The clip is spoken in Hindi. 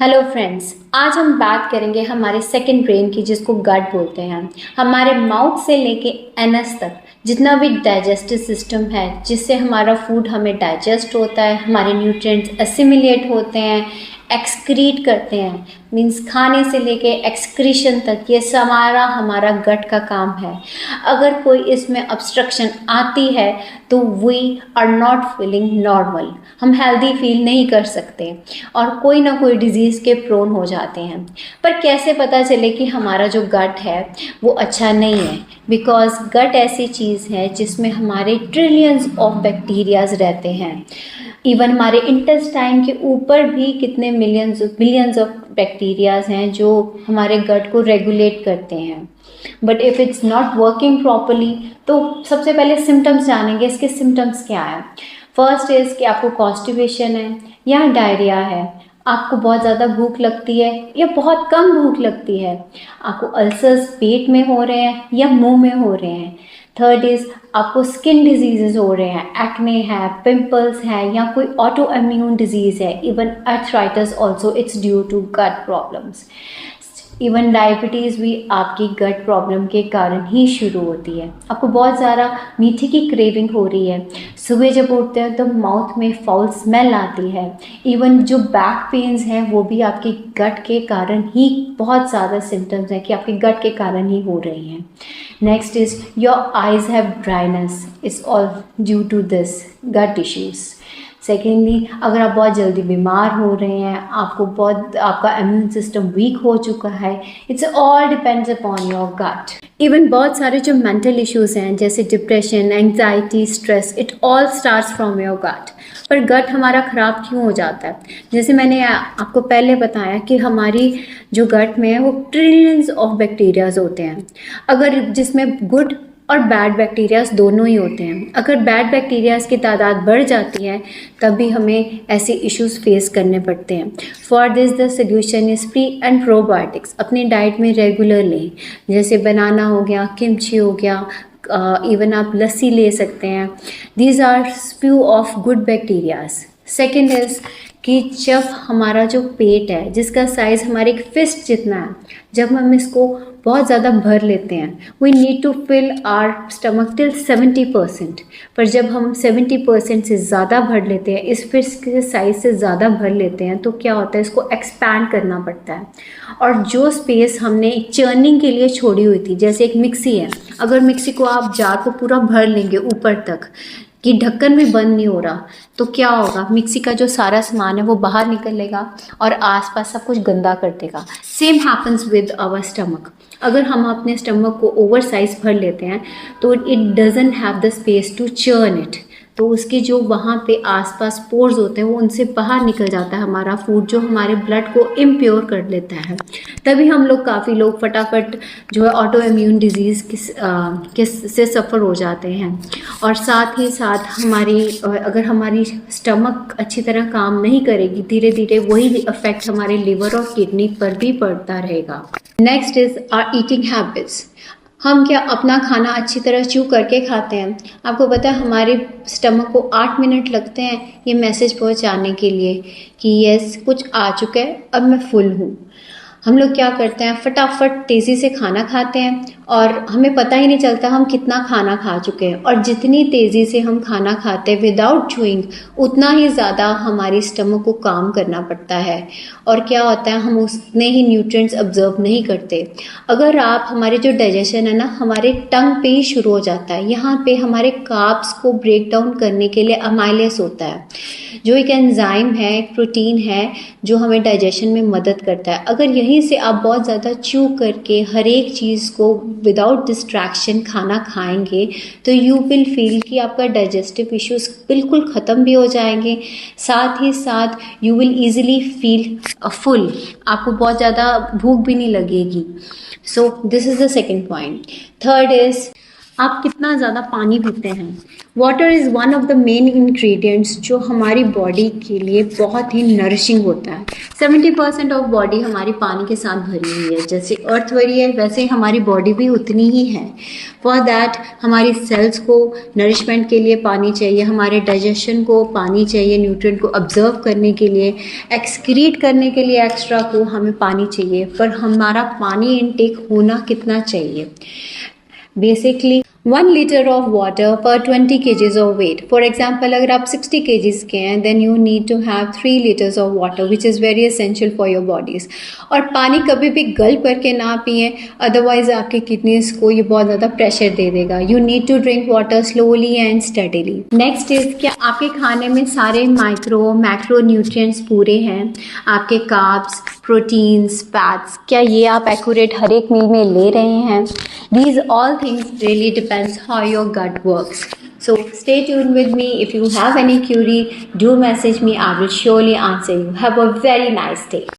हेलो फ्रेंड्स, आज हम बात करेंगे हमारे सेकंड ब्रेन की, जिसको गट बोलते हैं। हमारे माउथ से लेके एनस तक जितना भी डाइजेस्टिव सिस्टम है, जिससे हमारा फूड हमें डाइजेस्ट होता है, हमारे न्यूट्रिएंट्स एसिमिलेट होते हैं, एक्सक्रीट करते हैं, मीन्स खाने से लेके एक्सक्रीशन तक, ये सारा हमारा गट का काम है। अगर कोई इसमें ऑब्स्ट्रक्शन आती है तो we are not feeling normal, हम हेल्दी फील नहीं कर सकते और कोई ना कोई डिजीज़ के प्रोन हो जाते हैं। पर कैसे पता चले कि हमारा जो गट है वो अच्छा नहीं है? बिकॉज गट ऐसी चीज़ है जिसमें हमारे ट्रिलियंस ऑफ बैक्टीरियाज रहते हैं। इवन हमारे इंटेस्टाइन के ऊपर भी कितने बिलियंस ऑफ बैक्टीरियाज हैं जो हमारे गट को रेगुलेट करते हैं। But if it's not working properly, तो सबसे पहले सिम्टम्स जानेंगे। इसके सिम्टम्स क्या है? फर्स्ट इज़ कि आपको कॉन्स्टिपेशन है या डायरिया है, आपको बहुत ज़्यादा भूख लगती है या बहुत कम भूख लगती है, आपको अल्सर्स पेट में हो रहे हैं या मुंह में हो रहे हैं। थर्ड इज़ आपको स्किन डिजीजेज हो रहे हैं, एक्ने है, पिंपल्स है या कोई ऑटो इम्यून डिजीज़ है। Even arthritis also it's due to gut problems. Even diabetes भी आपकी गट प्रॉब्लम के कारण ही शुरू होती है। आपको बहुत ज़्यादा मीठे की क्रेविंग हो रही है, सुबह जब उठते हैं तो माउथ में फाउल स्मेल आती है। इवन जो बैक पेन्स हैं वो भी आपके गट के कारण ही, बहुत ज़्यादा सिम्टम्स हैं कि आपके गट के कारण ही हो रही हैं। Next is your eyes have dryness, it's all due to this gut issues. Secondly, अगर आप बहुत जल्दी बीमार हो रहे हैं, आपका इम्यून सिस्टम वीक हो चुका है, it's all depends upon your gut. Even बहुत सारे जो मेंटल इश्यूज़ हैं जैसे depression, anxiety, stress, it all starts from your gut. पर गट हमारा ख़राब क्यों हो जाता है? जैसे मैंने आपको पहले बताया कि हमारी जो गट में है वो ट्रिलियंस ऑफ बैक्टीरियाज होते हैं, अगर जिसमें गुड और बैड बैक्टीरियाज दोनों ही होते हैं। अगर बैड बैक्टीरियाज की तादाद बढ़ जाती है तभी हमें ऐसे इश्यूज फेस करने पड़ते हैं। For this the solution is pre and probiotics. अपनी डाइट में रेगुलर लें, जैसे बनाना हो गया, किमची हो गया, इवन आप लस्सी ले सकते हैं। दीज आर स्प्यू of good bacterias. Second is कि जब हमारा जो पेट है, जिसका साइज़ हमारे एक फिस्ट जितना है, जब हम इसको बहुत ज़्यादा भर लेते हैं, we need to fill our stomach till 70%। पर जब हम 70% से ज़्यादा भर लेते हैं, इस फिस्ट के साइज़ से ज़्यादा भर लेते हैं, तो क्या होता है, इसको एक्सपैंड करना पड़ता है। और जो स्पेस हमने एक चर्निंग के लिए छोड़ी हुई थी, जैसे एक मिक्सी है, अगर मिक्सी को आप जार को पूरा भर लेंगे ऊपर तक कि ढक्कन भी बंद नहीं हो रहा, तो क्या होगा, मिक्सी का जो सारा सामान है वो बाहर निकलेगा और आसपास सब कुछ गंदा कर देगा। Same happens with our stomach. अगर हम अपने स्टमक को ओवर साइज भर लेते हैं तो it doesn't have the space to churn it, तो उसके जो वहाँ पे आसपास पोर्स होते हैं वो उनसे बाहर निकल जाता है हमारा फूड, जो हमारे ब्लड को इम्प्योर कर लेता है। तभी हम लोग काफ़ी लोग फटाफट जो है ऑटो इम्यून डिजीज़ से सफ़र हो जाते हैं। और साथ ही साथ अगर हमारी स्टमक अच्छी तरह काम नहीं करेगी, धीरे धीरे वही इफ़ेक्ट हमारे लिवर और किडनी पर भी पड़ता रहेगा। Next is our eating habits. हम क्या अपना खाना अच्छी तरह च्यू करके खाते हैं? आपको पता है हमारे स्टमक को 8 मिनट लगते हैं ये मैसेज पहुंचाने के लिए कि यस कुछ आ चुका है, अब मैं फुल हूँ। हम लोग क्या करते हैं, फटाफट तेज़ी से खाना खाते हैं और हमें पता ही नहीं चलता हम कितना खाना खा चुके हैं। और जितनी तेज़ी से हम खाना खाते हैं विदाउट चूइंग, उतना ही ज़्यादा हमारी स्टमक को काम करना पड़ता है। और क्या होता है, हम उतने ही न्यूट्रिएंट्स ऑब्जर्व नहीं करते। अगर आप, हमारे जो डाइजेशन है ना, हमारे टंग पे ही शुरू हो जाता है। यहाँ पे हमारे कार्ब्स को ब्रेक डाउन करने के लिए अमाइलेस होता है, जो एक एंजाइम है, एक प्रोटीन है जो हमें डाइजेशन में मदद करता है। अगर यहीं से आप बहुत ज़्यादा च्यू करके हर एक चीज़ को विदाउट डिस्ट्रैक्शन खाना खाएंगे तो यू विल फील कि आपका डाइजेस्टिव इश्यूज बिल्कुल ख़त्म भी हो जाएंगे। साथ ही साथ you will easily feel full, आपको बहुत ज़्यादा भूख भी नहीं लगेगी। So this is the second point. Third is आप कितना ज़्यादा पानी पीते हैं। Water is one of the main ingredients जो हमारी बॉडी के लिए बहुत ही नरिशिंग होता है। 70% ऑफ बॉडी हमारी पानी के साथ भरी हुई है। जैसे अर्थ भरी है वैसे हमारी बॉडी भी उतनी ही है। फॉर दैट हमारी सेल्स को नरिशमेंट के लिए पानी चाहिए, हमारे डाइजेशन को पानी चाहिए, न्यूट्रिएंट को ऑब्जर्व करने के लिए, एक्सक्रीट करने के लिए एक्स्ट्रा को हमें पानी चाहिए। पर हमारा पानी इनटेक होना कितना चाहिए? बेसिकली 1 लीटर ऑफ वाटर पर 20 kgs of weight. For example अगर आप 60 kgs के हैं then you need to have 3 litres of water which is very essential for your bodies. और पानी कभी भी गल्प करके ना पिएं, अदरवाइज आपके किडनीज को ये बहुत ज़्यादा प्रेशर दे देगा। You need to drink water slowly and steadily. Next is क्या आपके खाने में सारे माइक्रो मैक्रो न्यूट्रिएंट्स पूरे हैं? आपके कार्ब्स, प्रोटीन्स, फैट्स, क्या ये आप एक्यूरेट हर एक मील में ले रहे हैं? These all things really depends how your gut works. So stay tuned with me. If you have any query, do message me. I will surely answer you. Have a very nice day.